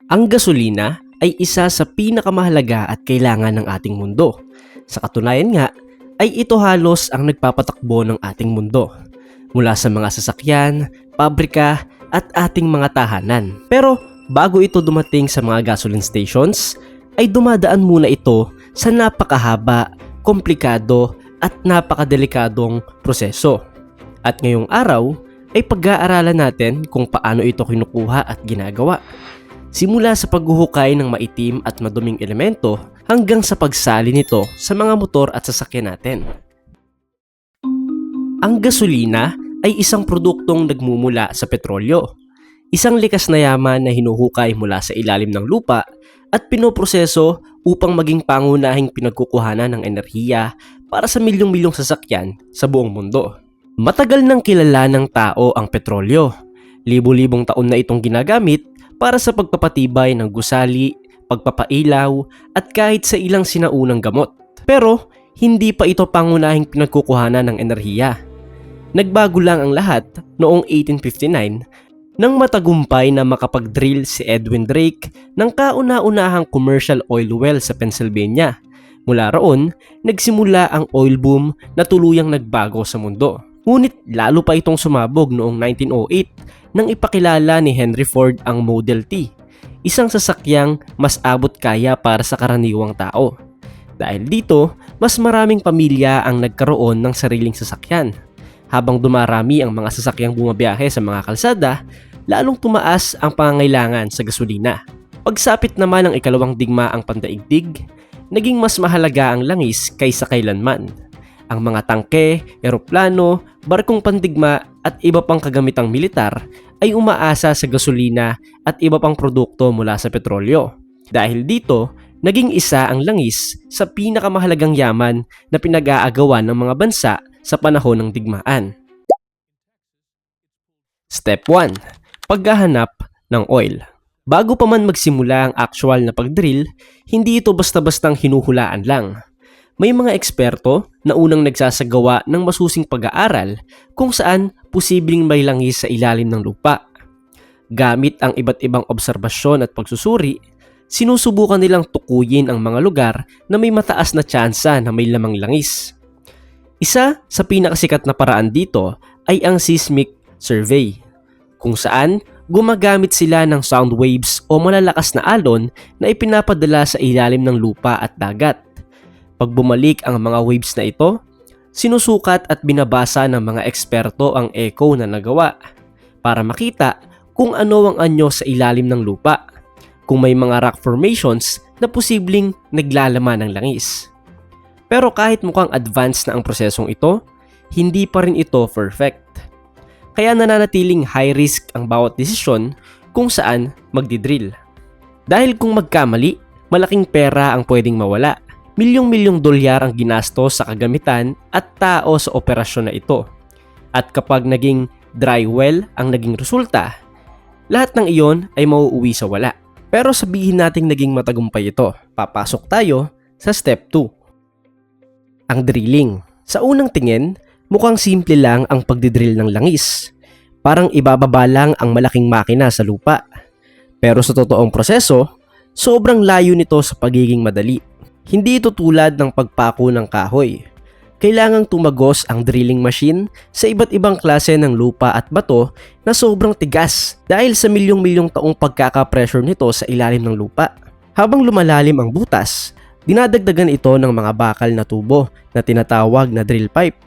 Ang gasolina ay isa sa pinakamahalaga at kailangan ng ating mundo. Sa katunayan nga, ay ito halos ang nagpapatakbo ng ating mundo. Mula sa mga sasakyan, pabrika, at ating mga tahanan. Pero bago ito dumating sa mga gasoline stations, ay dumadaan muna ito sa napakahaba, komplikado, at napakadelikadong proseso. At ngayong araw ay pag-aaralan natin kung paano ito kinukuha at ginagawa. Simula sa paghuhukay ng maitim at maduming elemento hanggang sa pagsali nito sa mga motor at sasakyan natin. Ang gasolina ay isang produktong nagmumula sa petrolyo. Isang likas na yaman na hinuhukay mula sa ilalim ng lupa at pinoproseso upang maging pangunahing pinagkukuhanan ng enerhiya para sa milyong-milyong sasakyan sa buong mundo. Matagal nang kilala ng tao ang petrolyo. Libo-libong taon na itong ginagamit para sa pagpapatibay ng gusali, pagpapailaw, at kahit sa ilang sinaunang gamot. Pero hindi pa ito pangunahing pinagkukuhanan ng enerhiya. Nagbago lang ang lahat noong 1859 nang matagumpay na makapag-drill si Edwin Drake ng kauna-unahang commercial oil well sa Pennsylvania. Mula roon, nagsimula ang oil boom na tuluyang nagbago sa mundo. Ngunit lalo pa itong sumabog noong 1908 nang ipakilala ni Henry Ford ang Model T, isang sasakyang mas abot kaya para sa karaniwang tao. Dahil dito, mas maraming pamilya ang nagkaroon ng sariling sasakyan. Habang dumarami ang mga sasakyang bumabiyahe sa mga kalsada, lalong tumaas ang pangangailangan sa gasolina. Pagsapit naman ng ikalawang digmaang pandaigdig, naging mas mahalaga ang langis kaysa kailanman. Ang mga tangke, eroplano, barkong pandigma at iba pang kagamitang militar ay umaasa sa gasolina at iba pang produkto mula sa petrolyo. Dahil dito, naging isa ang langis sa pinakamahalagang yaman na pinag-aagawan ng mga bansa sa panahon ng digmaan. Step 1. Paghahanap ng oil. Bago pa man magsimula ang actual na pagdrill, hindi ito basta-bastang hinuhulaan lang. May mga eksperto na unang nagsasagawa ng masusing pag-aaral kung saan posibleng may langis sa ilalim ng lupa. Gamit ang iba't ibang obserbasyon at pagsusuri, sinusubukan nilang tukuyin ang mga lugar na may mataas na tsansa na may lamang langis. Isa sa pinakasikat na paraan dito ay ang seismic survey, kung saan gumagamit sila ng sound waves o malalakas na alon na ipinapadala sa ilalim ng lupa at dagat. Pag bumalik ang mga waves na ito, sinusukat at binabasa ng mga eksperto ang echo na nagawa para makita kung ano ang anyo sa ilalim ng lupa, kung may mga rock formations na posibleng naglalaman ng langis. Pero kahit mukhang advanced na ang prosesong ito, hindi pa rin ito perfect. Kaya nananatiling high risk ang bawat desisyon kung saan magdidrill. Dahil kung magkamali, malaking pera ang pwedeng mawala. Milyong-milyong dolyar ang ginastos sa kagamitan at tao sa operasyon na ito. At kapag naging dry well ang naging resulta, lahat ng iyon ay mauuwi sa wala. Pero sabihin nating naging matagumpay ito. Papasok tayo sa step 2. Ang drilling. Sa unang tingin, mukhang simple lang ang pagdidrill ng langis. Parang ibababa lang ang malaking makina sa lupa. Pero sa totoong proseso, sobrang layo nito sa pagiging madali. Hindi ito tulad ng pagpako ng kahoy. Kailangang tumagos ang drilling machine sa iba't ibang klase ng lupa at bato na sobrang tigas dahil sa milyong-milyong taong pagkaka-pressure nito sa ilalim ng lupa. Habang lumalalim ang butas, dinadagdagan ito ng mga bakal na tubo na tinatawag na drill pipe.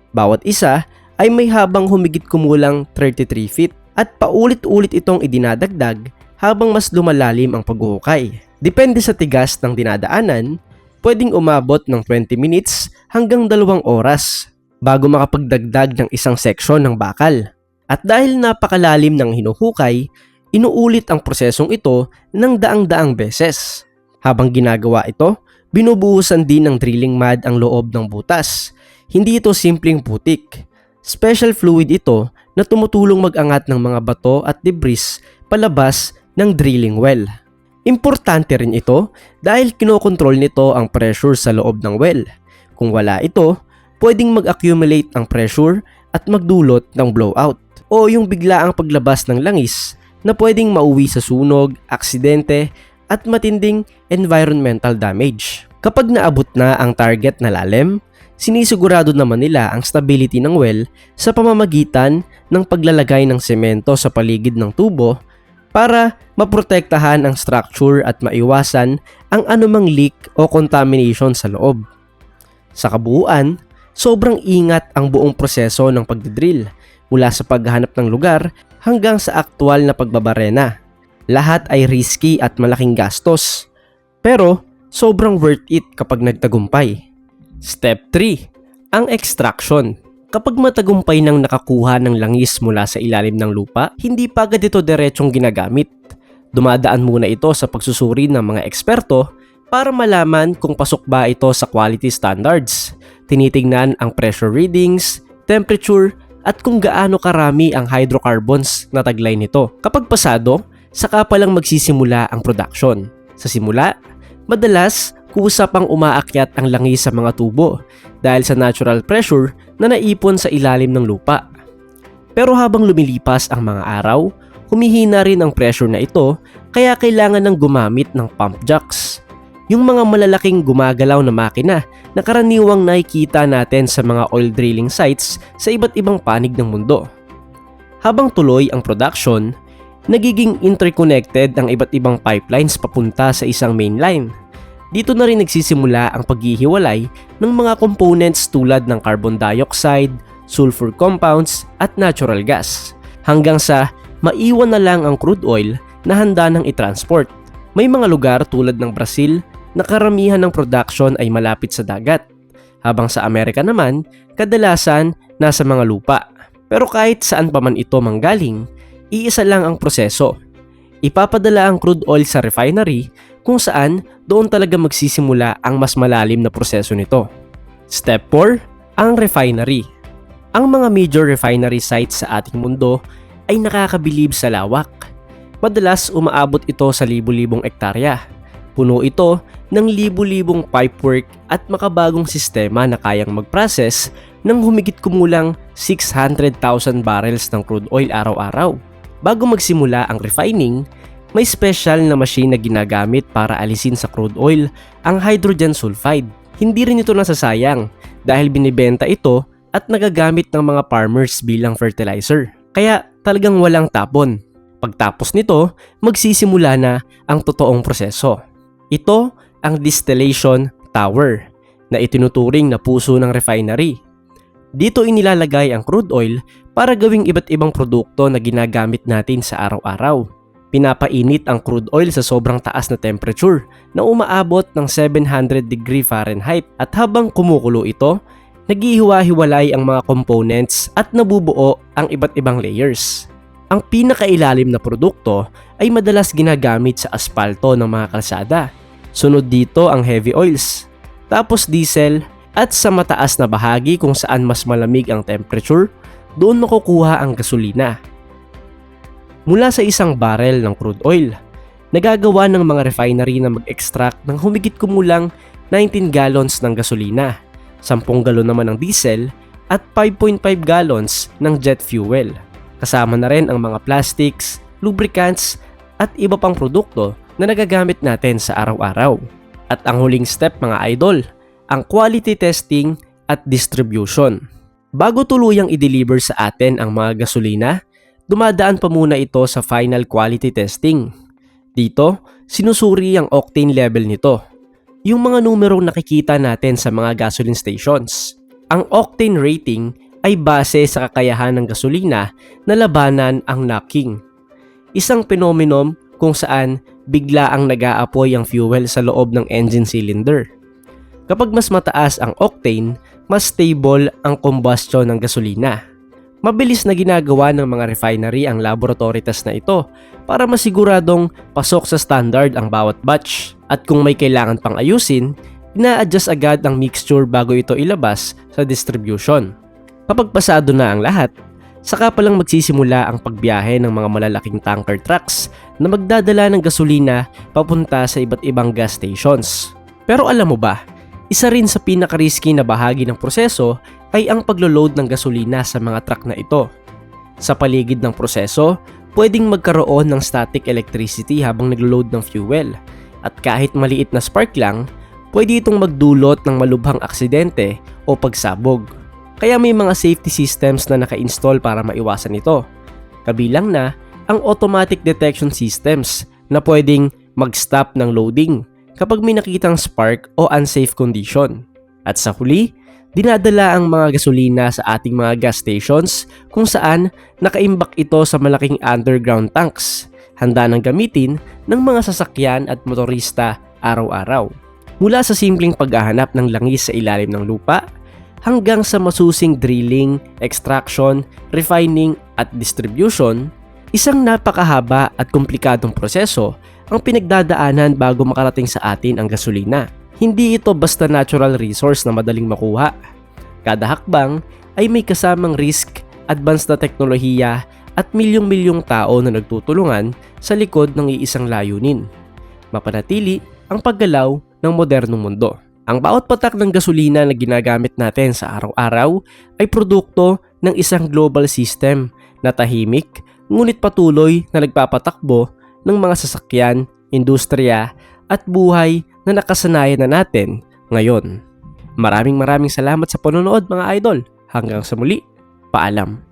Bawat isa ay may habang humigit kumulang 33 feet at paulit-ulit itong idinadagdag habang mas lumalalim ang paghuhukay. Depende sa tigas ng dinadaanan, pwedeng umabot ng 20 minutes hanggang 2 oras bago makapagdagdag ng isang seksyon ng bakal. At dahil napakalalim ng hinuhukay, inuulit ang prosesong ito ng daang-daang beses. Habang ginagawa ito, binubuhusan din ng drilling mud ang loob ng butas. Hindi ito simpleng putik. Special fluid ito na tumutulong mag-angat ng mga bato at debris palabas ng drilling well. Importante rin ito dahil kinokontrol nito ang pressure sa loob ng well. Kung wala ito, pwedeng mag-accumulate ang pressure at magdulot ng blowout o yung biglaang paglabas ng langis na pwedeng mauwi sa sunog, aksidente at matinding environmental damage. Kapag naabot na ang target na lalim, sinisigurado naman nila ang stability ng well sa pamamagitan ng paglalagay ng semento sa paligid ng tubo para maprotektahan ang structure at maiwasan ang anumang leak o contamination sa loob. Sa kabuuan, sobrang ingat ang buong proseso ng pagdidrill mula sa paghahanap ng lugar hanggang sa aktwal na pagbabarena. Lahat ay risky at malaking gastos, pero sobrang worth it kapag nagtagumpay. Step 3. Ang extraction. Kapag matagumpay nang nakakuha ng langis mula sa ilalim ng lupa, hindi pa agad ito diretsong ginagamit. Dumadaan muna ito sa pagsusuri ng mga eksperto para malaman kung pasok ba ito sa quality standards. Tinitingnan ang pressure readings, temperature, at kung gaano karami ang hydrocarbons na taglay nito. Kapag pasado, saka pa lang magsisimula ang production. Sa simula, madalas kusa pang umaakyat ang langis sa mga tubo dahil sa natural pressure na naipon sa ilalim ng lupa. Pero habang lumilipas ang mga araw, humihina rin ang pressure na ito kaya kailangan ng gumamit ng pump jacks. Yung mga malalaking gumagalaw na makina na karaniwang nakikita natin sa mga oil drilling sites sa iba't ibang panig ng mundo. Habang tuloy ang production, nagiging interconnected ang iba't ibang pipelines papunta sa isang main line. Dito na rin nagsisimula ang paghihiwalay ng mga components tulad ng carbon dioxide, sulfur compounds at natural gas hanggang sa maiwan na lang ang crude oil na handa ng i-transport. May mga lugar tulad ng Brazil na karamihan ng production ay malapit sa dagat, habang sa Amerika naman kadalasan nasa mga lupa. Pero kahit saan pa man ito manggaling, iisa lang ang proseso. Ipapadala ang crude oil sa refinery kung saan doon talaga magsisimula ang mas malalim na proseso nito. Step 4. Ang refinery. Ang mga major refinery sites sa ating mundo ay nakakabilib sa lawak. Madalas umaabot ito sa libu-libong ektarya. Puno ito ng libu-libong pipework at makabagong sistema na kayang mag-process ng humigit kumulang 600,000 barrels ng crude oil araw-araw. Bago magsimula ang refining, may special na machine na ginagamit para alisin sa crude oil ang hydrogen sulfide. Hindi rin ito nasasayang dahil binibenta ito at nagagamit ng mga farmers bilang fertilizer. Kaya talagang walang tapon. Pagtapos nito, magsisimula na ang totoong proseso. Ito ang distillation tower na itinuturing na puso ng refinery. Dito inilalagay ang crude oil para gawing iba't ibang produkto na ginagamit natin sa araw-araw. Pinapainit ang crude oil sa sobrang taas na temperature na umaabot ng 700 degree Fahrenheit at habang kumukulo ito, naghihiwa-hiwalay ang mga components at nabubuo ang iba't ibang layers. Ang pinakailalim na produkto ay madalas ginagamit sa aspalto ng mga kalsada. Sunod dito ang heavy oils, tapos diesel, at sa mataas na bahagi kung saan mas malamig ang temperature, doon makukuha ang gasolina. Mula sa isang barrel ng crude oil, nagagawa ng mga refinery na mag-extract ng humigit kumulang 19 gallons ng gasolina, 10 galon naman ng diesel, at 5.5 gallons ng jet fuel. Kasama na rin ang mga plastics, lubricants, at iba pang produkto na nagagamit natin sa araw-araw. At ang huling step mga idol, ang quality testing at distribution. Bago tuluyang i-deliver sa atin ang mga gasolina, dumadaan pa muna ito sa final quality testing. Dito, sinusuri ang octane level nito, yung mga numerong nakikita natin sa mga gasoline stations. Ang octane rating ay base sa kakayahan ng gasolina na labanan ang knocking. Isang phenomenon kung saan bigla ang nag-aapoy ang fuel sa loob ng engine cylinder. Kapag mas mataas ang octane, mas stable ang combustion ng gasolina. Mabilis na ginagawa ng mga refinery ang laboratory test na ito para masiguradong pasok sa standard ang bawat batch. At kung may kailangan pang ayusin, ina-adjust agad ang mixture bago ito ilabas sa distribution. Kapag pasado na ang lahat, saka palang magsisimula ang pagbiyahe ng mga malalaking tanker trucks na magdadala ng gasolina papunta sa iba't ibang gas stations. Pero alam mo ba, isa rin sa pinaka-risky na bahagi ng proseso ay ang paglo-load ng gasolina sa mga truck na ito. Sa paligid ng proseso, pwedeng magkaroon ng static electricity habang naglo-load ng fuel. At kahit maliit na spark lang, pwede itong magdulot ng malubhang aksidente o pagsabog. Kaya may mga safety systems na naka-install para maiwasan ito. Kabilang na ang automatic detection systems na pwedeng mag-stop ng loading kapag may nakitang spark o unsafe condition. At sa huli, dinadala ang mga gasolina sa ating mga gas stations kung saan nakaimbak ito sa malaking underground tanks, handa ng gamitin ng mga sasakyan at motorista araw-araw. Mula sa simpleng paghahanap ng langis sa ilalim ng lupa, hanggang sa masusing drilling, extraction, refining at distribution, isang napakahaba at komplikadong proseso ang pinagdadaanan bago makarating sa atin ang gasolina. Hindi ito basta natural resource na madaling makuha. Kada hakbang ay may kasamang risk, advanced na teknolohiya at milyong-milyong tao na nagtutulungan sa likod ng iisang layunin: mapanatili ang paggalaw ng modernong mundo. Ang bawat patak ng gasolina na ginagamit natin sa araw-araw ay produkto ng isang global system na tahimik ngunit patuloy na nagpapatakbo ng mga sasakyan, industriya at buhay na nakasanayan na natin ngayon. Maraming salamat sa panonood mga idol. Hanggang sa muli, paalam.